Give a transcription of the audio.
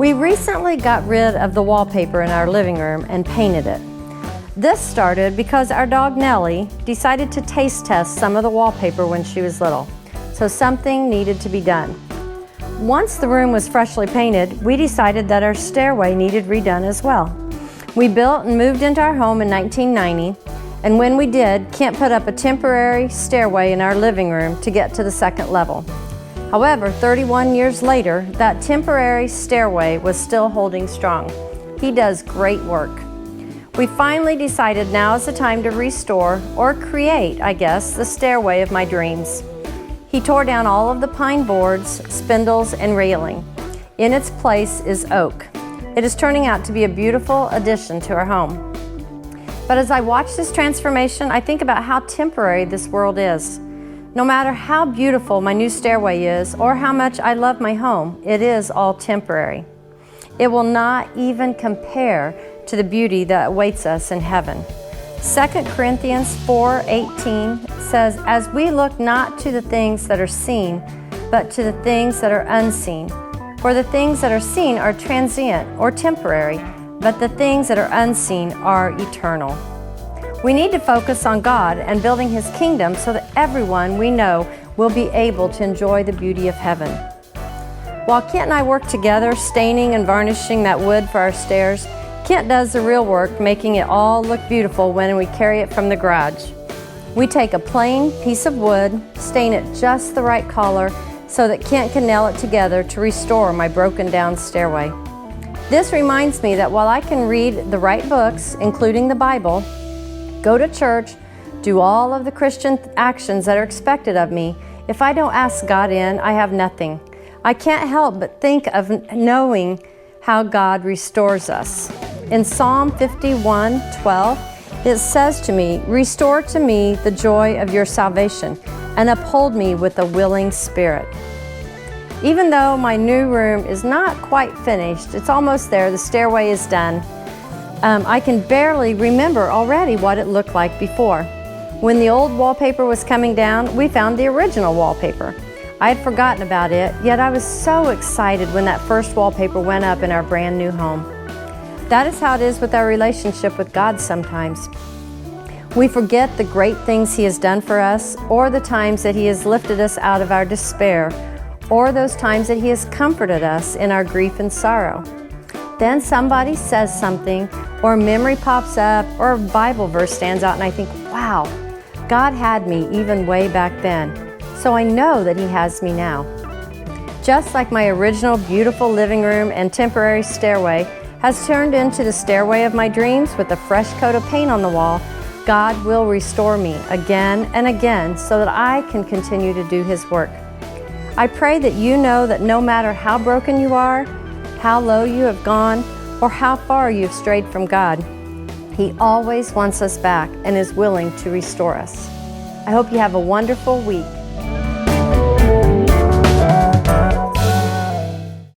We recently got rid of the wallpaper in our living room and painted it. This started because our dog Nellie decided to taste test some of the wallpaper when she was little, so something needed to be done. Once the room was freshly painted, we decided that our stairway needed redone as well. We built and moved into our home in 1990, and when we did, Kent put up a temporary stairway in our living room to get to the second level. However, 31 years later, that temporary stairway was still holding strong. He does great work. We finally decided now is the time to restore, or create, I guess, the stairway of my dreams. He tore down all of the pine boards, spindles, and railing. In its place is oak. It is turning out to be a beautiful addition to our home. But as I watch this transformation, I think about how temporary this world is. No matter how beautiful my new stairway is or how much I love my home, it is all temporary. It will not even compare to the beauty that awaits us in heaven. 2 Corinthians 4:18 says, "As we look not to the things that are seen, but to the things that are unseen. For the things that are seen are transient or temporary, but the things that are unseen are eternal." We need to focus on God and building His kingdom so that everyone we know will be able to enjoy the beauty of heaven. While Kent and I work together staining and varnishing that wood for our stairs, Kent does the real work, making it all look beautiful when we carry it from the garage. We take a plain piece of wood, stain it just the right color so that Kent can nail it together to restore my broken down stairway. This reminds me that while I can read the right books, including the Bible, go to church, do all of the Christian actions that are expected of me, if I don't ask God in, I have nothing. I can't help but think of knowing how God restores us. In Psalm 51:12, it says to me, "Restore to me the joy of your salvation and uphold me with a willing spirit." Even though my new room is not quite finished, it's almost there, the stairway is done, I can barely remember already what it looked like before. When the old wallpaper was coming down, we found the original wallpaper. I had forgotten about it, yet I was so excited when that first wallpaper went up in our brand new home. That is how it is with our relationship with God sometimes. We forget the great things He has done for us, or the times that He has lifted us out of our despair, or those times that He has comforted us in our grief and sorrow. Then somebody says something, or a memory pops up, or a Bible verse stands out, and I think, wow, God had me even way back then, so I know that He has me now. Just like my original beautiful living room and temporary stairway has turned into the stairway of my dreams with a fresh coat of paint on the wall, God will restore me again and again so that I can continue to do His work. I pray that you know that no matter how broken you are, how low you have gone, or how far you've strayed from God, He always wants us back and is willing to restore us. I hope you have a wonderful week.